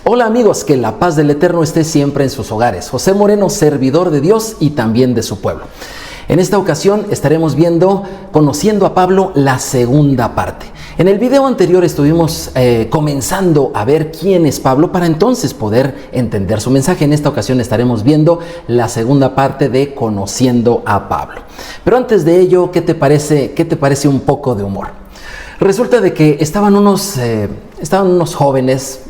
Hola amigos, que la paz del Eterno esté siempre en sus hogares. José Moreno, servidor de Dios y también de su pueblo. En esta ocasión estaremos viendo, conociendo a Pablo, la segunda parte. En el video anterior estuvimos comenzando a ver quién es Pablo para entonces poder entender su mensaje. En esta ocasión estaremos viendo la segunda parte de Conociendo a Pablo. Pero antes de ello, ¿qué te parece un poco de humor? Resulta de que estaban unos jóvenes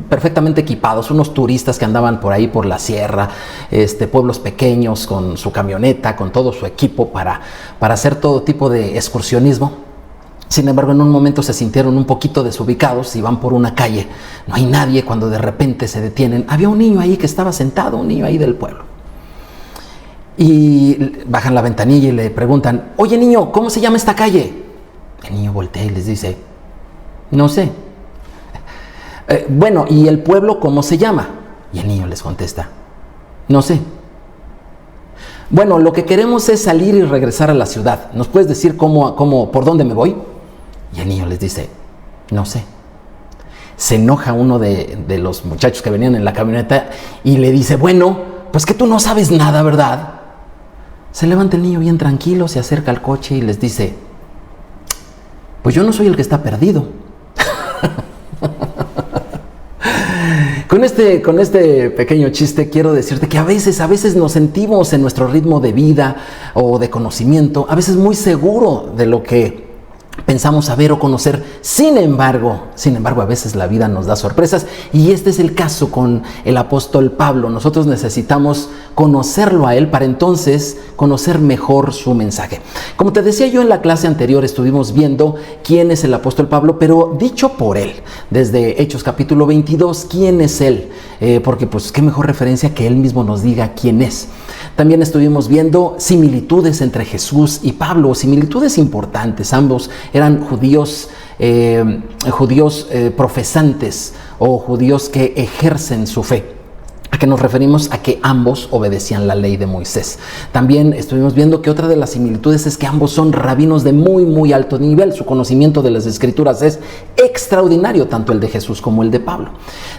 perfectamente equipados, unos turistas que andaban por ahí por la sierra, pueblos pequeños con su camioneta, con todo su equipo para hacer todo tipo de excursionismo. Sin embargo, en un momento se sintieron un poquito desubicados y van por una calle. No hay nadie cuando de repente se detienen. Había un niño ahí que estaba sentado, un niño ahí del pueblo. Y bajan la ventanilla y le preguntan: oye niño, ¿cómo se llama esta calle? El niño voltea y les dice: no sé. Bueno, ¿y el pueblo cómo se llama? Y el niño les contesta: no sé. Bueno, lo que queremos es salir y regresar a la ciudad. ¿Nos puedes decir por dónde me voy? Y el niño les dice: no sé. Se enoja uno de los muchachos que venían en la camioneta y le dice: bueno, pues que tú no sabes nada, ¿verdad? Se levanta el niño bien tranquilo, se acerca al coche y les dice: pues yo no soy el que está perdido. Con este pequeño chiste quiero decirte que a veces nos sentimos en nuestro ritmo de vida o de conocimiento, a veces muy seguro de lo que pensamos saber o conocer. Sin embargo, a veces la vida nos da sorpresas, y este es el caso con el apóstol Pablo. Nosotros necesitamos conocerlo a él para entonces conocer mejor su mensaje. Como te decía yo en la clase anterior, estuvimos viendo quién es el apóstol Pablo, pero dicho por él, desde Hechos capítulo 22, quién es él, porque pues qué mejor referencia que él mismo nos diga quién es. También estuvimos viendo similitudes entre Jesús y Pablo, similitudes importantes. Ambos eran judíos profesantes o judíos que ejercen su fe. ¿A qué nos referimos? A que ambos obedecían la ley de Moisés. También estuvimos viendo que otra de las similitudes es que ambos son rabinos de muy, muy alto nivel. Su conocimiento de las Escrituras es extraordinario, tanto el de Jesús como el de Pablo.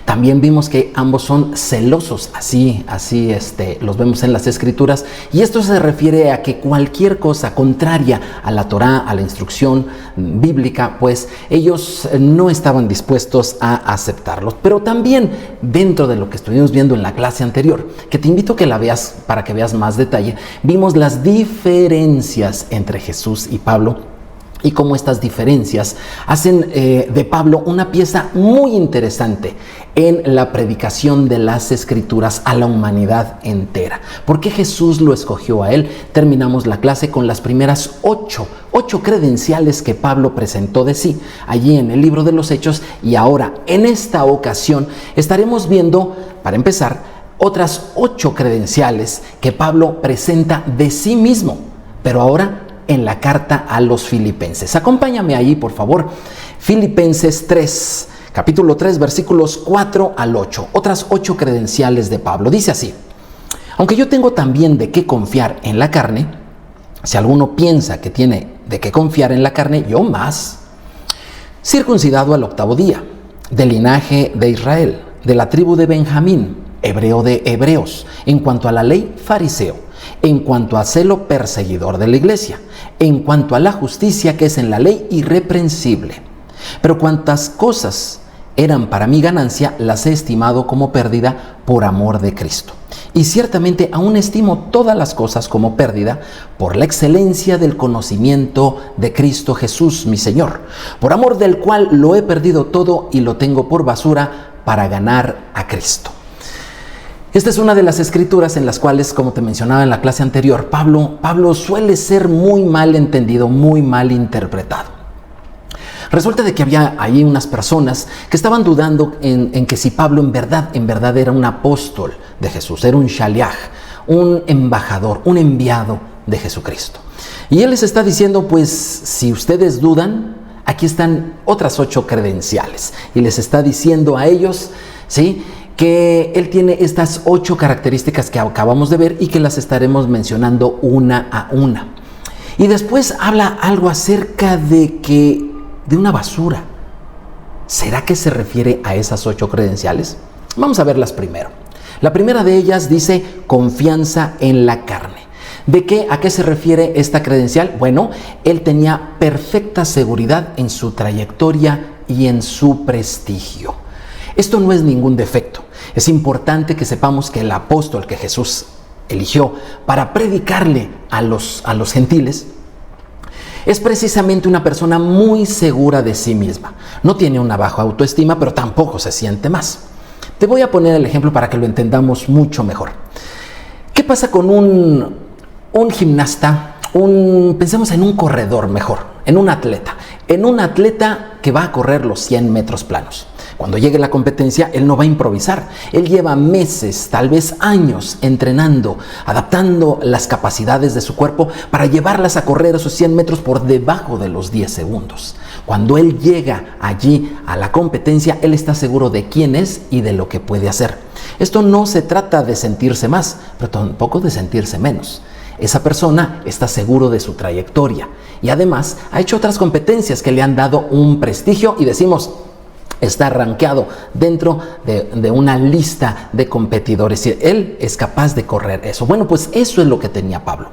También vimos que ambos son celosos, así los vemos en las Escrituras. Y esto se refiere a que cualquier cosa contraria a la Torá, a la instrucción bíblica, pues ellos no estaban dispuestos a aceptarlos. Pero también dentro de lo que estuvimos viendo en la clase anterior, que te invito a que la veas para que veas más detalle, vimos las diferencias entre Jesús y Pablo y cómo estas diferencias hacen de Pablo una pieza muy interesante en la predicación de las Escrituras a la humanidad entera. ¿Por qué Jesús lo escogió a él? Terminamos la clase con las primeras ocho credenciales que Pablo presentó de sí allí en el libro de los Hechos, y ahora en esta ocasión estaremos viendo, para empezar, otras 8 credenciales que Pablo presenta de sí mismo, pero ahora en la carta a los Filipenses. Acompáñame ahí, por favor. Filipenses 3, capítulo 3, versículos 4 al 8. Otras 8 credenciales de Pablo. Dice así: aunque yo tengo también de qué confiar en la carne, si alguno piensa que tiene de qué confiar en la carne, yo más. Circuncidado al 8º día, del linaje de Israel, de la tribu de Benjamín, hebreo de hebreos, en cuanto a la ley, fariseo, en cuanto a celo, perseguidor de la iglesia, en cuanto a la justicia que es en la ley, irreprensible. Pero cuantas cosas eran para mi ganancia, las he estimado como pérdida por amor de Cristo. Y ciertamente aún estimo todas las cosas como pérdida por la excelencia del conocimiento de Cristo Jesús, mi Señor, por amor del cual lo he perdido todo y lo tengo por basura para ganar a Cristo. Esta es una de las escrituras en las cuales, como te mencionaba en la clase anterior, Pablo suele ser muy mal entendido, muy mal interpretado. Resulta de que había ahí unas personas que estaban dudando en que si Pablo en verdad era un apóstol de Jesús, era un shaliach, un embajador, un enviado de Jesucristo. Y él les está diciendo, pues si ustedes dudan, aquí están otras 8 credenciales. Y les está diciendo a ellos, ¿sí?, que él tiene estas 8 características que acabamos de ver y que las estaremos mencionando una a una. Y después habla algo acerca de que de una basura. ¿Será que se refiere a esas 8 credenciales? Vamos a verlas primero. La primera de ellas dice confianza en la carne. ¿A qué se refiere esta credencial? Bueno, él tenía perfecta seguridad en su trayectoria y en su prestigio. Esto no es ningún defecto. Es importante que sepamos que el apóstol que Jesús eligió para predicarle a los gentiles es precisamente una persona muy segura de sí misma. No tiene una baja autoestima, pero tampoco se siente más. Te voy a poner el ejemplo para que lo entendamos mucho mejor. ¿Qué pasa con un gimnasta? Pensemos en un corredor mejor, en un atleta que va a correr los 100 metros planos. Cuando llegue la competencia, él no va a improvisar. Él lleva meses, tal vez años, entrenando, adaptando las capacidades de su cuerpo para llevarlas a correr esos 100 metros por debajo de los 10 segundos. Cuando él llega allí a la competencia, él está seguro de quién es y de lo que puede hacer. Esto no se trata de sentirse más, pero tampoco de sentirse menos. Esa persona está seguro de su trayectoria y además ha hecho otras competencias que le han dado un prestigio y decimos, está rankeado dentro de una lista de competidores y él es capaz de correr eso. Bueno, pues eso es lo que tenía Pablo.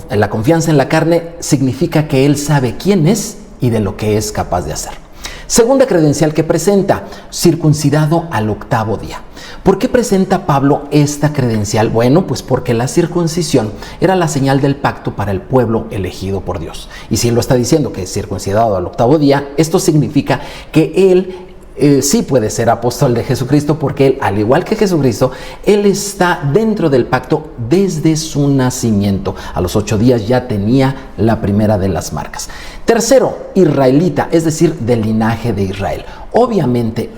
La confianza en la carne significa que él sabe quién es y de lo que es capaz de hacer. Segunda credencial que presenta, circuncidado al 8º día. ¿Por qué presenta Pablo esta credencial? Bueno, pues porque la circuncisión era la señal del pacto para el pueblo elegido por Dios. Y si él lo está diciendo que es circuncidado al 8º día, esto significa que él sí puede ser apóstol de Jesucristo, porque él, al igual que Jesucristo, él está dentro del pacto desde su nacimiento. A los 8 días ya tenía la primera de las marcas. Tercero, israelita, es decir, del linaje de Israel. Obviamente,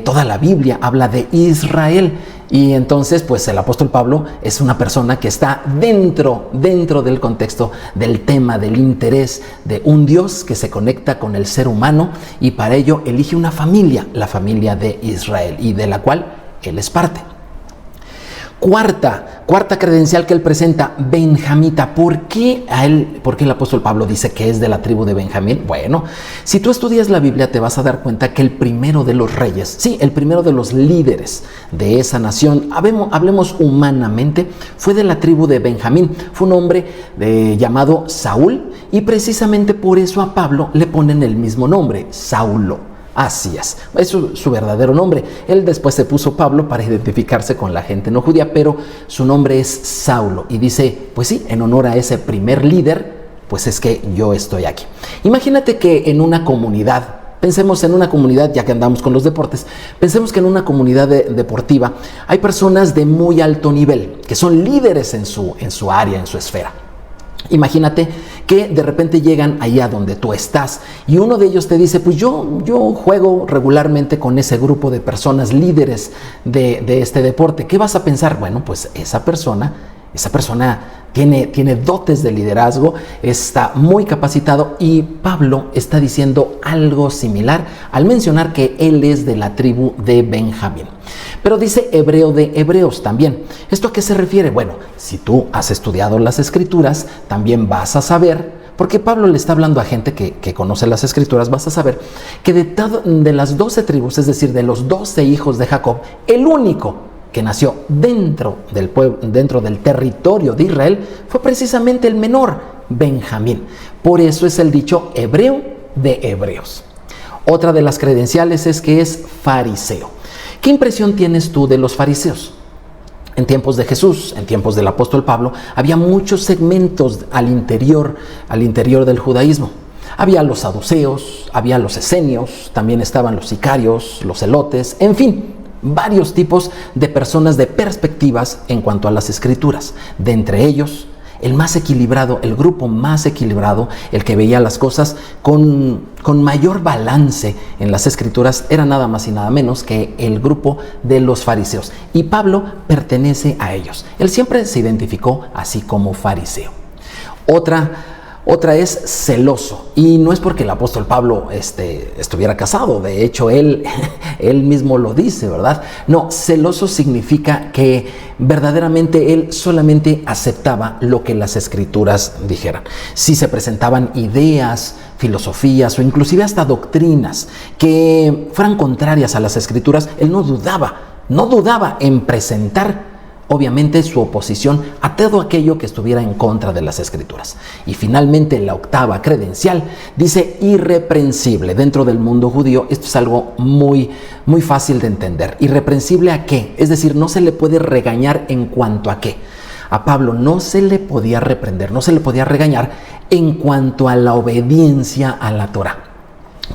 toda la Biblia habla de Israel. Y entonces, pues el apóstol Pablo es una persona que está dentro del contexto del tema, del interés de un Dios que se conecta con el ser humano y para ello elige una familia, la familia de Israel, y de la cual él es parte. Cuarta credencial que él presenta, benjamita. ¿Por qué el apóstol Pablo dice que es de la tribu de Benjamín? Bueno, si tú estudias la Biblia te vas a dar cuenta que el primero de los reyes, sí, el primero de los líderes de esa nación, hablemos humanamente, fue de la tribu de Benjamín. Fue un hombre llamado Saúl y precisamente por eso a Pablo le ponen el mismo nombre, Saulo. Así es su verdadero nombre. Él después se puso Pablo para identificarse con la gente no judía, pero su nombre es Saulo. Y dice, pues sí, en honor a ese primer líder, pues es que yo estoy aquí. Imagínate que en una comunidad, pensemos en una comunidad, ya que andamos con los deportes, pensemos que en una comunidad deportiva hay personas de muy alto nivel, que son líderes en su área, en su esfera. Imagínate que de repente llegan allá donde tú estás y uno de ellos te dice, pues yo juego regularmente con ese grupo de personas líderes de este deporte. ¿Qué vas a pensar? Bueno, pues esa persona tiene dotes de liderazgo, está muy capacitado y Pablo está diciendo algo similar al mencionar que él es de la tribu de Benjamín. Pero dice hebreo de hebreos también. ¿Esto a qué se refiere? Bueno, si tú has estudiado las escrituras, también vas a saber, porque Pablo le está hablando a gente que conoce las escrituras, vas a saber que de las 12 tribus, es decir, de los 12 hijos de Jacob, el único que nació dentro del territorio de Israel fue precisamente el menor, Benjamín. Por eso es el dicho hebreo de hebreos. Otra de las credenciales es que es fariseo. ¿Qué impresión tienes tú de los fariseos? En tiempos de Jesús, en tiempos del apóstol Pablo, había muchos segmentos al interior del judaísmo. Había los saduceos, había los esenios, también estaban los sicarios, los celotes, en fin, varios tipos de personas de perspectivas en cuanto a las escrituras. De entre ellos, el más equilibrado, el grupo más equilibrado, el que veía las cosas con mayor balance en las escrituras, era nada más y nada menos que el grupo de los fariseos. Y Pablo pertenece a ellos. Él siempre se identificó así como fariseo. Otra es celoso, y no es porque el apóstol Pablo estuviera casado, de hecho él mismo lo dice, ¿verdad? No, celoso significa que verdaderamente él solamente aceptaba lo que las escrituras dijeran. Si se presentaban ideas filosofías o inclusive hasta doctrinas que fueran contrarias a las Escrituras, él no dudaba en presentar obviamente su oposición a todo aquello que estuviera en contra de las Escrituras. Y finalmente la octava credencial dice irreprensible. Dentro del mundo judío esto es algo muy fácil de entender. ¿Irreprensible a qué? Es decir, no se le puede regañar en cuanto a qué. A Pablo no se le podía reprender, no se le podía regañar en cuanto a la obediencia a la Torá.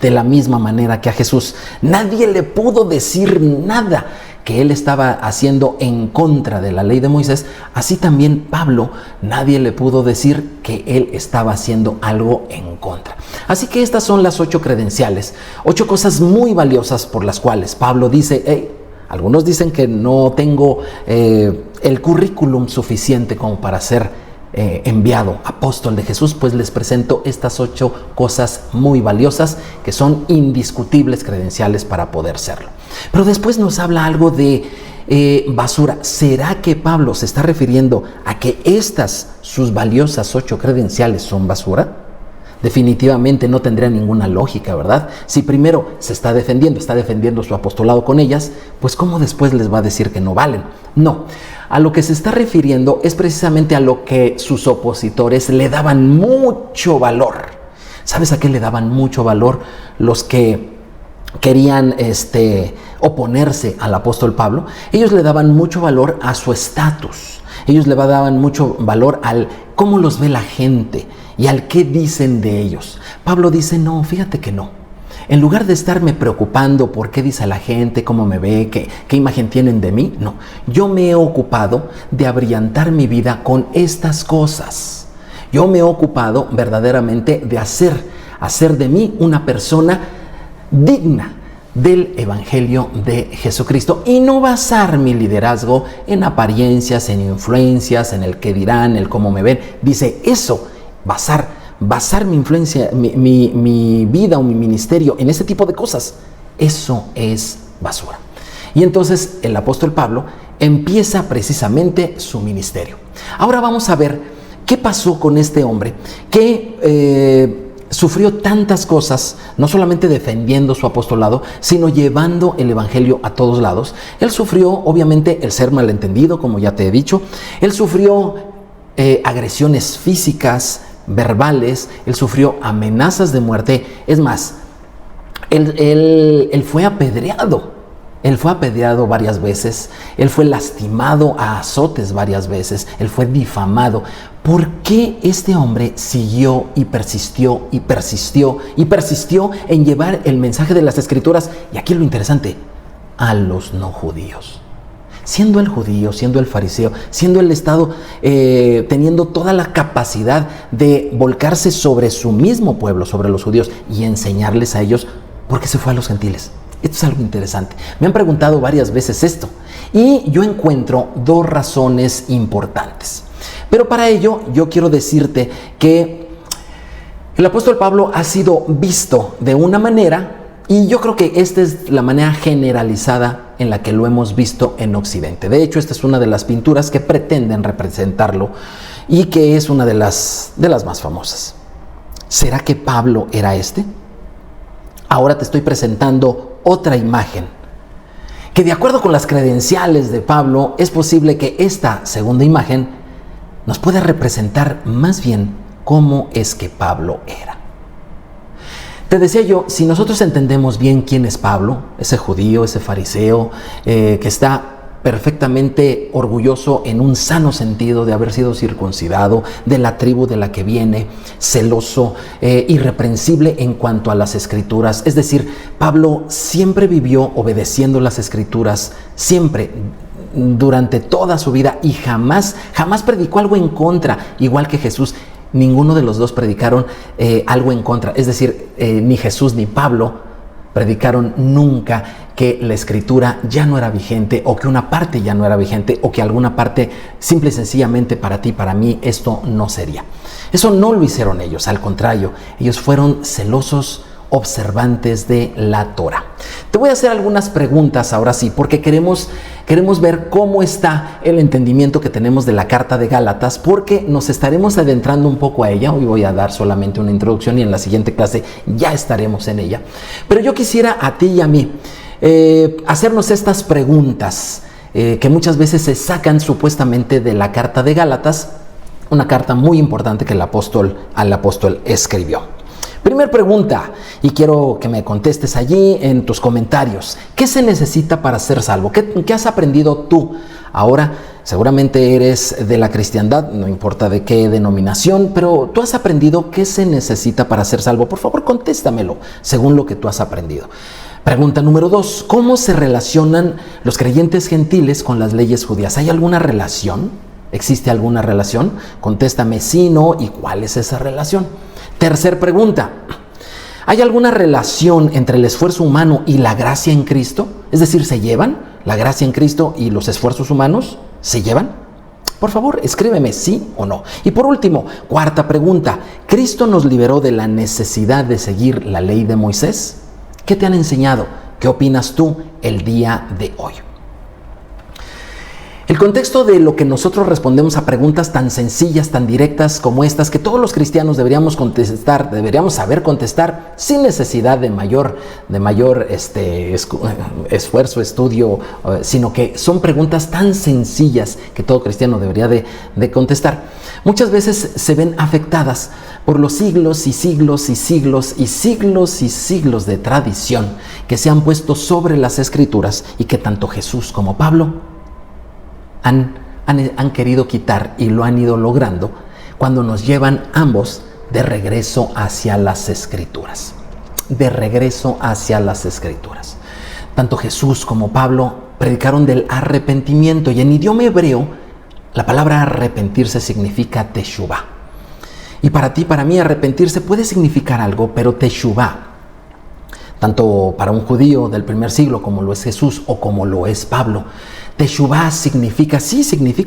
De la misma manera que a Jesús nadie le pudo decir nada que él estaba haciendo en contra de la ley de Moisés, así también Pablo nadie le pudo decir que él estaba haciendo algo en contra. Así que estas son las 8 credenciales, 8 cosas muy valiosas por las cuales Pablo dice, algunos dicen que no tengo el currículum suficiente como para ser enviado apóstol de Jesús, pues les presento estas 8 cosas muy valiosas que son indiscutibles credenciales para poder serlo. Pero después nos habla algo de basura. ¿Será que Pablo se está refiriendo a que estas sus valiosas 8 credenciales son basura? Definitivamente no tendría ninguna lógica, ¿verdad? Si primero se está defendiendo su apostolado con ellas, pues ¿cómo después les va a decir que no valen? No, a lo que se está refiriendo es precisamente a lo que sus opositores le daban mucho valor. ¿Sabes a qué le daban mucho valor los que querían oponerse al apóstol Pablo? Ellos le daban mucho valor a su estatus. Ellos le daban mucho valor al cómo los ve la gente y al qué dicen de ellos. Pablo dice, no, fíjate que no. En lugar de estarme preocupando por qué dice la gente, cómo me ve, qué imagen tienen de mí, no. Yo me he ocupado de abrillantar mi vida con estas cosas. Yo me he ocupado verdaderamente de hacer de mí una persona digna del Evangelio de Jesucristo y no basar mi liderazgo en apariencias, en influencias, en el qué dirán, el cómo me ven. Dice eso, basar mi influencia, mi vida o mi ministerio en ese tipo de cosas, eso es basura. Y entonces el apóstol Pablo empieza precisamente su ministerio. Ahora vamos a ver qué pasó con este hombre que sufrió tantas cosas, no solamente defendiendo su apostolado, sino llevando el evangelio a todos lados. Él sufrió, obviamente, el ser malentendido, como ya te he dicho. Él sufrió agresiones físicas, verbales. Él sufrió amenazas de muerte. Es más, él fue apedreado. Él fue apedreado varias veces, él fue lastimado a azotes varias veces, él fue difamado. ¿Por qué este hombre siguió y persistió en llevar el mensaje de las Escrituras? Y aquí lo interesante, a los no judíos. Siendo el judío, siendo el fariseo, siendo el Estado, teniendo toda la capacidad de volcarse sobre su mismo pueblo, sobre los judíos, y enseñarles a ellos, ¿por qué se fue a los gentiles? Esto es algo interesante. Me han preguntado varias veces esto y yo encuentro 2 razones importantes. Pero para ello yo quiero decirte que el apóstol Pablo ha sido visto de una manera y yo creo que esta es la manera generalizada en la que lo hemos visto en Occidente. De hecho, esta es una de las pinturas que pretenden representarlo y que es una de las más famosas. ¿Será que Pablo era este? Ahora te estoy presentando otra imagen, que de acuerdo con las credenciales de Pablo, es posible que esta segunda imagen nos pueda representar más bien cómo es que Pablo era. Te decía yo, si nosotros entendemos bien quién es Pablo, ese judío, ese fariseo, que está perfectamente orgulloso en un sano sentido de haber sido circuncidado, de la tribu de la que viene, celoso, irreprensible en cuanto a las Escrituras. Es decir, Pablo siempre vivió obedeciendo las Escrituras, siempre, durante toda su vida, y jamás predicó algo en contra, igual que Jesús. Ninguno de los dos predicaron algo en contra. Es decir, ni Jesús ni Pablo predicaron nunca que la Escritura ya no era vigente, o que una parte ya no era vigente, o que alguna parte simple y sencillamente para ti, para mí, esto no sería. Eso no lo hicieron ellos, al contrario, ellos fueron celosos, observantes de la Torah. Te voy a hacer algunas preguntas ahora sí, porque queremos ver cómo está el entendimiento que tenemos de la carta de Gálatas, porque nos estaremos adentrando un poco a ella. Hoy voy a dar solamente una introducción y en la siguiente clase ya estaremos en ella. Pero yo quisiera a ti y a mí hacernos estas preguntas que muchas veces se sacan supuestamente de la carta de Gálatas, una carta muy importante que al apóstol escribió. Primer pregunta, y quiero que me contestes allí en tus comentarios. ¿Qué se necesita para ser salvo? ¿Qué has aprendido tú? Ahora, seguramente eres de la cristiandad, no importa de qué denominación, pero tú has aprendido qué se necesita para ser salvo. Por favor, contéstamelo según lo que tú has aprendido. Pregunta número 2. ¿Cómo se relacionan los creyentes gentiles con las leyes judías? ¿Hay alguna relación? ¿Existe alguna relación? Contéstame sí, no, y cuál es esa relación. Tercer pregunta, ¿hay alguna relación entre el esfuerzo humano y la gracia en Cristo? Es decir, ¿se llevan? ¿La gracia en Cristo y los esfuerzos humanos se llevan? Por favor, escríbeme sí o no. Y por último, cuarta pregunta, ¿Cristo nos liberó de la necesidad de seguir la ley de Moisés? ¿Qué te han enseñado? ¿Qué opinas tú el día de hoy? El contexto de lo que nosotros respondemos a preguntas tan sencillas, tan directas como estas, que todos los cristianos deberíamos contestar, deberíamos saber contestar sin necesidad de mayor esfuerzo, estudio, sino que son preguntas tan sencillas que todo cristiano debería de contestar. Muchas veces se ven afectadas por los siglos y siglos y siglos y siglos y siglos de tradición que se han puesto sobre las Escrituras y que tanto Jesús como Pablo han querido quitar y lo han ido logrando cuando nos llevan ambos de regreso hacia las Escrituras. De regreso hacia las Escrituras. Tanto Jesús como Pablo predicaron del arrepentimiento y en idioma hebreo la palabra arrepentirse significa teshuvah. Y para ti, para mí, arrepentirse puede significar algo, pero teshuvah, tanto para un judío del primer siglo como lo es Jesús o como lo es Pablo, teshuvah significa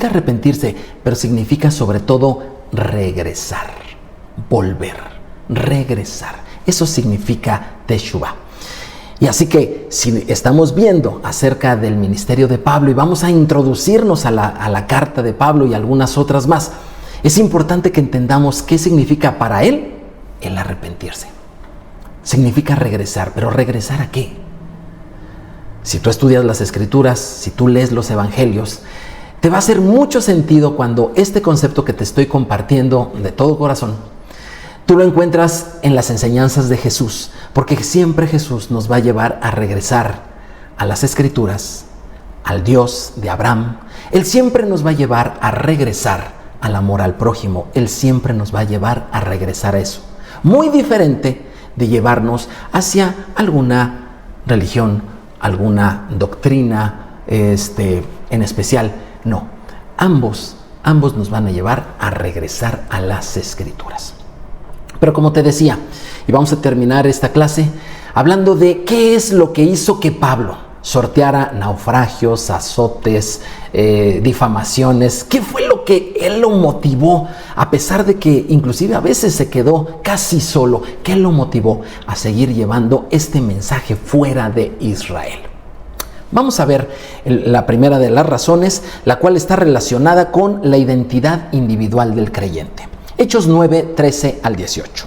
arrepentirse, pero significa sobre todo regresar, volver, regresar. Eso significa teshuvah. Y así que si estamos viendo acerca del ministerio de Pablo y vamos a introducirnos a la carta de Pablo y algunas otras más, es importante que entendamos qué significa para él el arrepentirse. Significa regresar, pero ¿regresar a qué? Si tú estudias las Escrituras, si tú lees los Evangelios, te va a hacer mucho sentido cuando este concepto que te estoy compartiendo de todo corazón, tú lo encuentras en las enseñanzas de Jesús, porque siempre Jesús nos va a llevar a regresar a las Escrituras, al Dios de Abraham. Él siempre nos va a llevar a regresar al amor al prójimo. Él siempre nos va a llevar a regresar a eso. Muy diferente de llevarnos hacia alguna religión, alguna doctrina en especial. No, ambos nos van a llevar a regresar a las Escrituras. Pero como te decía, y vamos a terminar esta clase hablando de qué es lo que hizo que Pablo sorteara naufragios, azotes, difamaciones. ¿Qué fue lo que él lo motivó, a pesar de que inclusive a veces se quedó casi solo? ¿Qué lo motivó a seguir llevando este mensaje fuera de Israel? Vamos a ver la primera de las razones, la cual está relacionada con la identidad individual del creyente. Hechos 9, 13 al 18.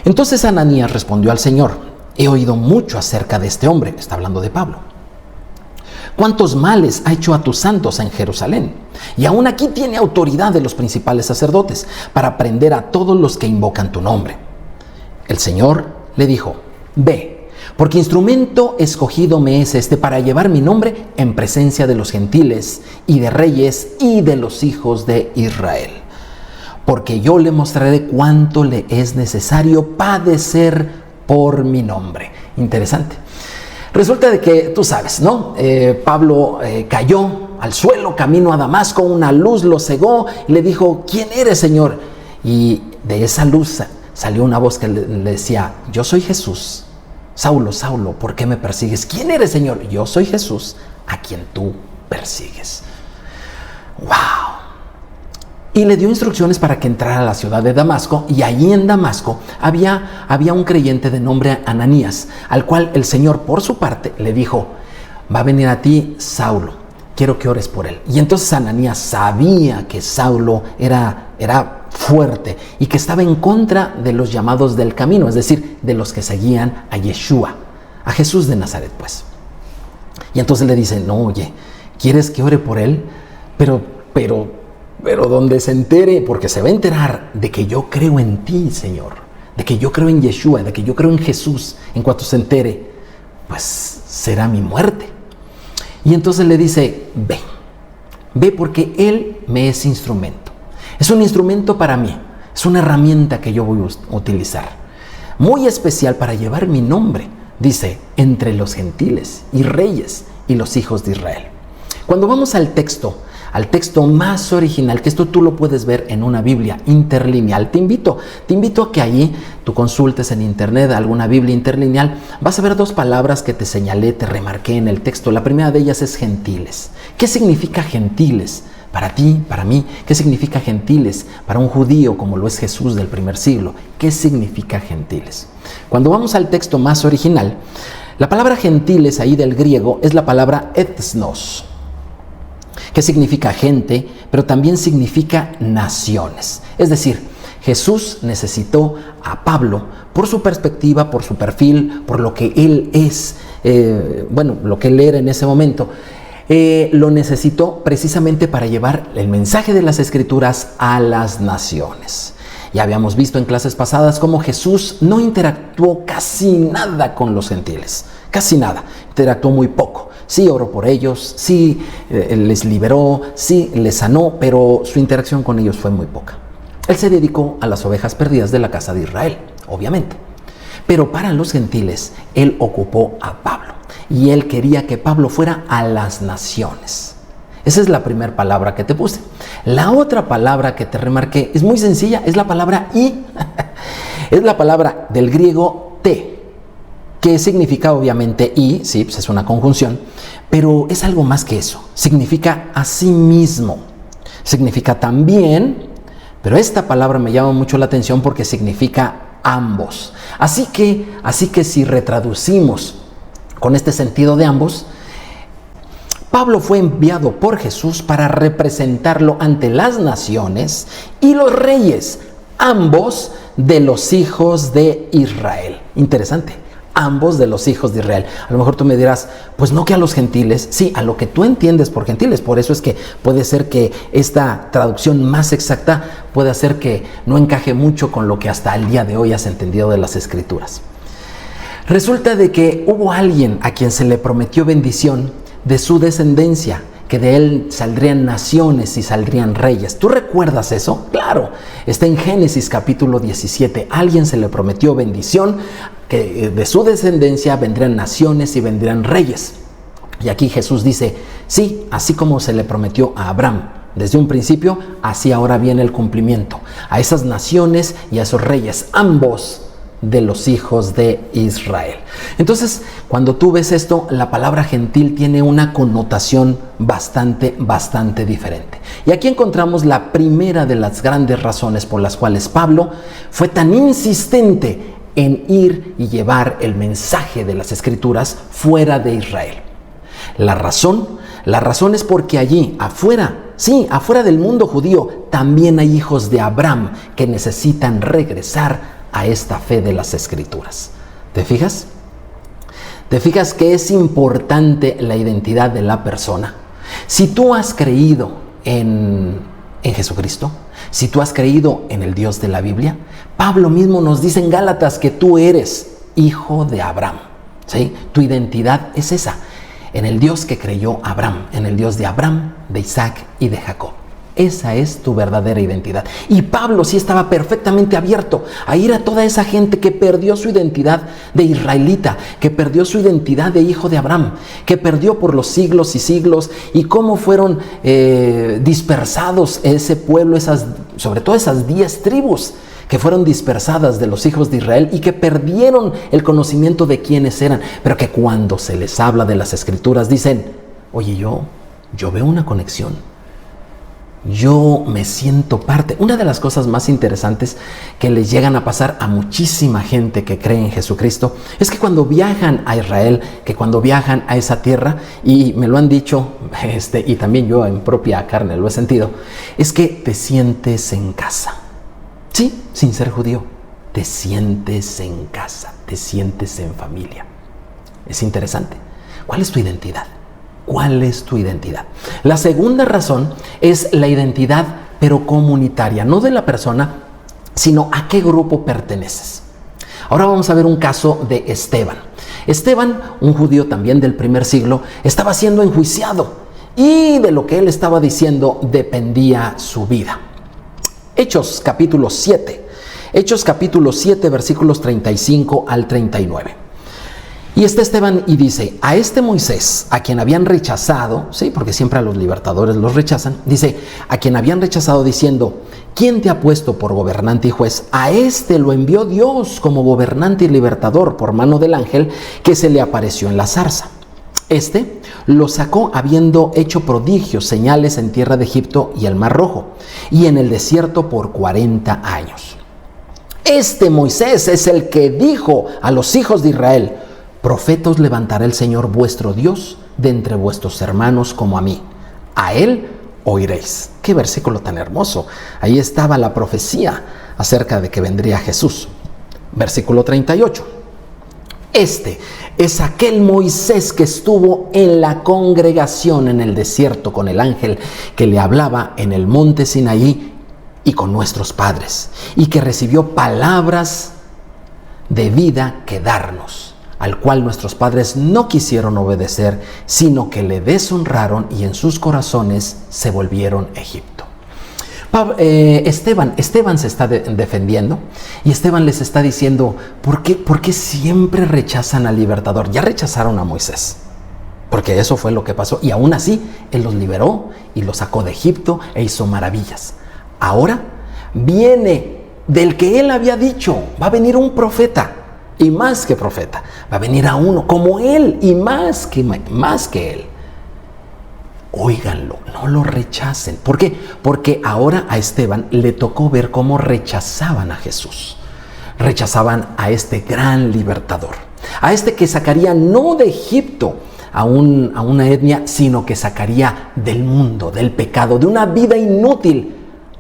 Entonces Ananías respondió al Señor: he oído mucho acerca de este hombre, está hablando de Pablo. ¿Cuántos males ha hecho a tus santos en Jerusalén? Y aún aquí tiene autoridad de los principales sacerdotes para prender a todos los que invocan tu nombre. El Señor le dijo: ve, porque instrumento escogido me es este para llevar mi nombre en presencia de los gentiles y de reyes y de los hijos de Israel. Porque yo le mostraré cuánto le es necesario padecer por mi nombre. Interesante. Resulta de que, tú sabes, ¿no? Pablo cayó al suelo camino a Damasco, una luz lo cegó y le dijo: ¿quién eres, Señor? Y de esa luz salió una voz que le decía: yo soy Jesús. Saulo, Saulo, ¿por qué me persigues? ¿Quién eres, Señor? Yo soy Jesús, a quien tú persigues. ¡Wow! y le dio instrucciones para que entrara a la ciudad de Damasco, y allí en Damasco había un creyente de nombre Ananías, al cual el Señor por su parte le dijo: va a venir a ti Saulo, quiero que ores por él. Y entonces Ananías sabía que Saulo era fuerte y que estaba en contra de los llamados del camino, es decir, de los que seguían a Yeshua, a Jesús de Nazaret, pues. Y entonces le dice: no, oye, ¿quieres que ore por él? Pero donde se entere, porque se va a enterar de que yo creo en ti, Señor, de que yo creo en Yeshua, de que yo creo en Jesús, en cuanto se entere, pues será mi muerte. Y entonces le dice: ve porque él me es instrumento. Es un instrumento para mí, es una herramienta que yo voy a utilizar, muy especial para llevar mi nombre, dice, entre los gentiles y reyes y los hijos de Israel. Cuando vamos al texto más original, que esto tú lo puedes ver en una Biblia interlineal, te invito a que allí tú consultes en internet alguna Biblia interlineal. Vas a ver dos palabras que te señalé, te remarqué en el texto. La primera de ellas es gentiles. ¿Qué significa gentiles? Para ti, para mí, ¿qué significa gentiles? Para un judío como lo es Jesús del primer siglo, ¿qué significa gentiles? Cuando vamos al texto más original, la palabra gentiles ahí del griego es la palabra ethnos, que significa gente, pero también significa naciones. Es decir, Jesús necesitó a Pablo por su perspectiva, por su perfil, por lo que él es, lo que él era en ese momento. Lo necesitó precisamente para llevar el mensaje de las Escrituras a las naciones. Ya habíamos visto en clases pasadas cómo Jesús no interactuó casi nada con los gentiles, casi nada, interactuó muy poco. Sí oró por ellos, sí les liberó, sí les sanó, pero su interacción con ellos fue muy poca. Él se dedicó a las ovejas perdidas de la casa de Israel, obviamente. Pero para los gentiles, él ocupó a Pablo. Y él quería que Pablo fuera a las naciones. Esa es la primera palabra que te puse. La otra palabra que te remarqué es muy sencilla, es la palabra y. Es la palabra del griego te, que significa obviamente y, sí, pues es una conjunción, pero es algo más que eso. Significa a sí mismo. Significa también, pero esta palabra me llama mucho la atención porque significa ambos. Así que si retraducimos con este sentido de ambos, Pablo fue enviado por Jesús para representarlo ante las naciones y los reyes, ambos de los hijos de Israel. Interesante, ambos de los hijos de Israel. A lo mejor tú me dirás, pues no que a los gentiles, sí, a lo que tú entiendes por gentiles. Por eso es que puede ser que esta traducción más exacta puede hacer que no encaje mucho con lo que hasta el día de hoy has entendido de las Escrituras. Resulta de que hubo alguien a quien se le prometió bendición de su descendencia, que de él saldrían naciones y saldrían reyes. ¿Tú recuerdas eso? Claro, está en Génesis capítulo 17. Alguien se le prometió bendición, que de su descendencia vendrían naciones y vendrían reyes. Y aquí Jesús dice, sí, así como se le prometió a Abraham desde un principio, así ahora viene el cumplimiento. A esas naciones y a esos reyes, ambos de los hijos de Israel. Entonces, cuando tú ves esto, la palabra gentil tiene una connotación bastante diferente. Y aquí encontramos la primera de las grandes razones por las cuales Pablo fue tan insistente en ir y llevar el mensaje de las Escrituras fuera de Israel. La razón es porque allí, afuera del mundo judío, también hay hijos de Abraham que necesitan regresar a esta fe de las Escrituras. ¿Te fijas? ¿Te fijas que es importante la identidad de la persona? Si tú has creído en Jesucristo, si tú has creído en el Dios de la Biblia, Pablo mismo nos dice en Gálatas que tú eres hijo de Abraham, ¿sí? Tu identidad es esa, en el Dios que creyó Abraham, en el Dios de Abraham, de Isaac y de Jacob. Esa es tu verdadera identidad. Y Pablo sí estaba perfectamente abierto a ir a toda esa gente que perdió su identidad de israelita, que perdió su identidad de hijo de Abraham, que perdió por los siglos y siglos, y cómo fueron dispersados ese pueblo, sobre todo esas 10 tribus que fueron dispersadas de los hijos de Israel y que perdieron el conocimiento de quiénes eran, pero que cuando se les habla de las Escrituras dicen, oye, yo veo una conexión. yo me siento parte. Una de las cosas más interesantes que les llegan a pasar a muchísima gente que cree en Jesucristo es que cuando viajan a Israel, que cuando viajan a esa tierra, y me lo han dicho, y también yo en propia carne lo he sentido, es que te sientes en casa. Sí, sin ser judío, te sientes en casa, te sientes en familia. Es interesante. ¿Cuál es tu identidad? ¿Cuál es tu identidad? La segunda razón es la identidad, pero comunitaria, no de la persona, sino a qué grupo perteneces. Ahora vamos a ver un caso de Esteban. Esteban, un judío también del primer siglo, estaba siendo enjuiciado y de lo que él estaba diciendo dependía su vida. Hechos capítulo 7. Hechos capítulo 7, versículos 35 al 39. Y está Esteban y dice, a este Moisés, a quien habían rechazado, sí, porque siempre a los libertadores los rechazan, dice, a quien habían rechazado diciendo, ¿quién te ha puesto por gobernante y juez? A este lo envió Dios como gobernante y libertador por mano del ángel que se le apareció en la zarza. Este lo sacó habiendo hecho prodigios, señales en tierra de Egipto y el Mar Rojo, y en el desierto por 40 años. Este Moisés es el que dijo a los hijos de Israel, profetas levantará el Señor vuestro Dios de entre vuestros hermanos como a mí. A él oiréis. Qué versículo tan hermoso. Ahí estaba la profecía acerca de que vendría Jesús. Versículo 38. Este es aquel Moisés que estuvo en la congregación en el desierto con el ángel que le hablaba en el monte Sinaí y con nuestros padres, y que recibió palabras de vida que darnos, al cual nuestros padres no quisieron obedecer, sino que le deshonraron y en sus corazones se volvieron a Egipto. Esteban se está defendiendo y Esteban les está diciendo, ¿por qué siempre rechazan al libertador? Ya rechazaron a Moisés, porque eso fue lo que pasó, y aún así él los liberó y los sacó de Egipto e hizo maravillas. Ahora viene del que él había dicho, va a venir un profeta. Y más que profeta, va a venir a uno como él y más que él. Óiganlo, no lo rechacen. ¿Por qué? Porque ahora a Esteban le tocó ver cómo rechazaban a Jesús. Rechazaban a este gran libertador, a este que sacaría no de Egipto a una etnia, sino que sacaría del mundo, del pecado, de una vida inútil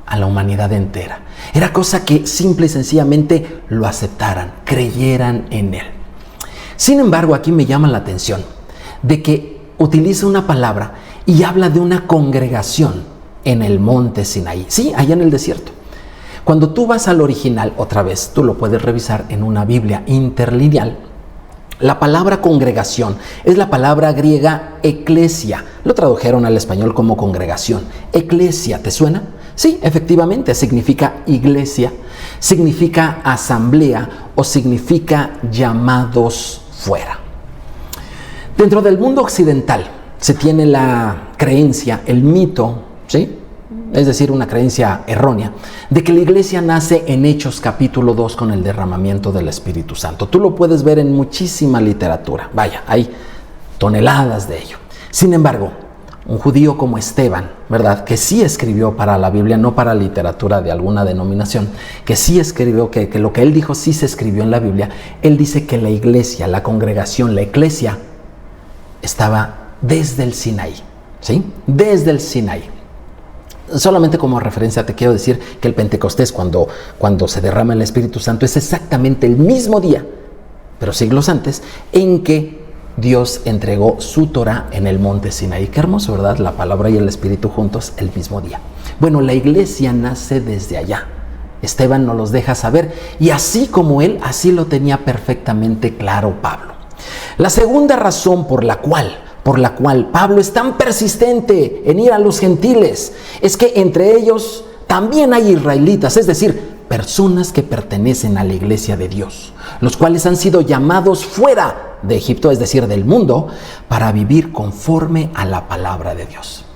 a la humanidad entera. Era cosa que simple y sencillamente lo aceptaran, creyeran en él. Sin embargo, aquí me llama la atención de que utiliza una palabra y habla de una congregación en el monte Sinaí. Sí, allá en el desierto. Cuando tú vas al original, otra vez, tú lo puedes revisar en una Biblia interlineal. La palabra congregación es la palabra griega eclesia. Lo tradujeron al español como congregación. Eclesia, ¿te suena? Sí, efectivamente, significa iglesia, significa asamblea o significa llamados fuera. Dentro del mundo occidental se tiene la creencia, el mito, ¿sí? Es decir, una creencia errónea, de que la iglesia nace en Hechos capítulo 2 con el derramamiento del Espíritu Santo. Tú lo puedes ver en muchísima literatura, vaya, hay toneladas de ello. Sin embargo, un judío como Esteban, ¿verdad? Que sí escribió para la Biblia, no para literatura de alguna denominación, que sí escribió, que lo que él dijo sí se escribió en la Biblia. Él dice que la iglesia, la congregación, la eclesia, estaba desde el Sinaí, ¿sí? Desde el Sinaí. Solamente como referencia te quiero decir que el Pentecostés, cuando se derrama el Espíritu Santo, es exactamente el mismo día, pero siglos antes, en que Dios entregó su Torah en el monte Sinaí. Qué hermoso, ¿verdad? La palabra y el Espíritu juntos el mismo día. Bueno, la iglesia nace desde allá. Esteban nos los deja saber, y así como él, así lo tenía perfectamente claro Pablo. La segunda razón por la cual Pablo es tan persistente en ir a los gentiles es que entre ellos también hay israelitas, es decir, personas que pertenecen a la iglesia de Dios, los cuales han sido llamados fuera de Egipto, es decir, del mundo, para vivir conforme a la palabra de Dios.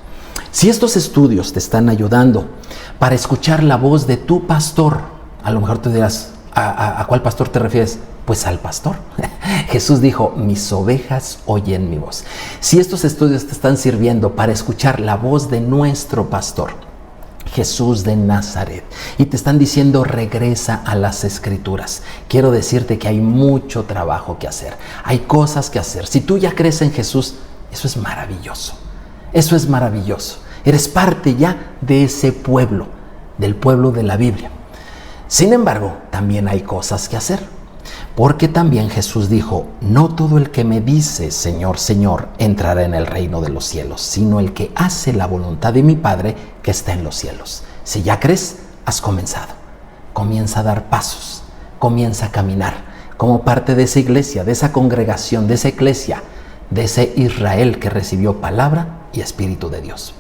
Si estos estudios te están ayudando para escuchar la voz de tu pastor, a lo mejor tú dirás, ¿a cuál pastor te refieres? Pues al pastor. Jesús dijo, mis ovejas oyen mi voz. Si estos estudios te están sirviendo para escuchar la voz de nuestro pastor, Jesús de Nazaret. Y te están diciendo, regresa a las Escrituras. Quiero decirte que hay mucho trabajo que hacer. Hay cosas que hacer. Si tú ya crees en Jesús, eso es maravilloso. Eso es maravilloso. Eres parte ya de ese pueblo, del pueblo de la Biblia. Sin embargo, también hay cosas que hacer. Porque también Jesús dijo, no todo el que me dice, Señor, Señor, entrará en el reino de los cielos, sino el que hace la voluntad de mi Padre que está en los cielos. Si ya crees, has comenzado. Comienza a dar pasos, comienza a caminar como parte de esa iglesia, de esa congregación, de esa iglesia, de ese Israel que recibió palabra y Espíritu de Dios.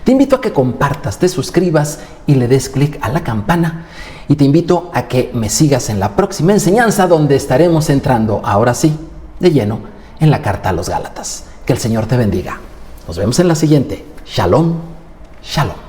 Te invito a que compartas, te suscribas y le des clic a la campana. Y te invito a que me sigas en la próxima enseñanza, donde estaremos entrando, ahora sí, de lleno, en la carta a los Gálatas. Que el Señor te bendiga. Nos vemos en la siguiente. Shalom, shalom.